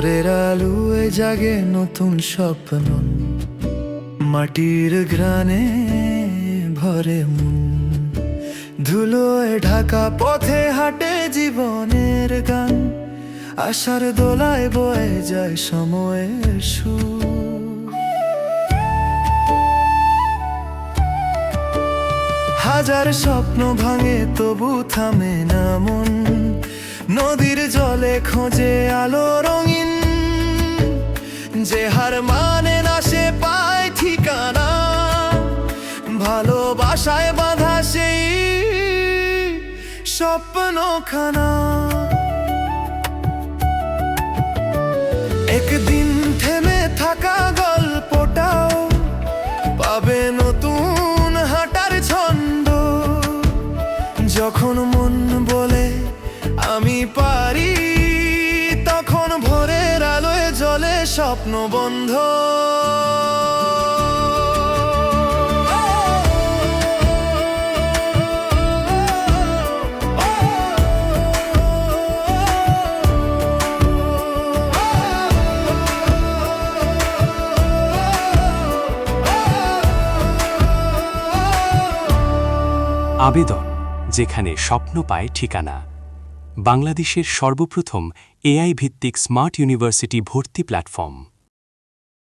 ভোরের আলোয় জাগে নতুন স্বপ্ন, মাটির ঘ্রাণে ভরে মন। ধুলোয় ঢাকা পথে হাঁটে জীবনের গান, আশার দোলায় বয়ে যায় সময়ের সুর। হাজার স্বপ্ন ভাঙে তবু থামে না মন, নদীর জলে খোঁজে আলো রঙিন। যে হার মানে না সে পায় ঠিকানা, ভালোবাসায় বাঁধা সেই স্বপ্নখানা। একদিন থেমে থাকা গল্পটাও পাবে নতুন হাঁটার ছন্দ। যখন মন বলে আমি পারি, তখন ভোরের আলোয় জ্বলে স্বপ্ন বন্ধ। আবেদন, যেখানে স্বপ্ন পায় ঠিকানা। বাংলাদেশের সর্বপ্রথম এআই ভিত্তিক স্মার্ট ইউনিভার্সিটি ভর্তি প্ল্যাটফর্ম।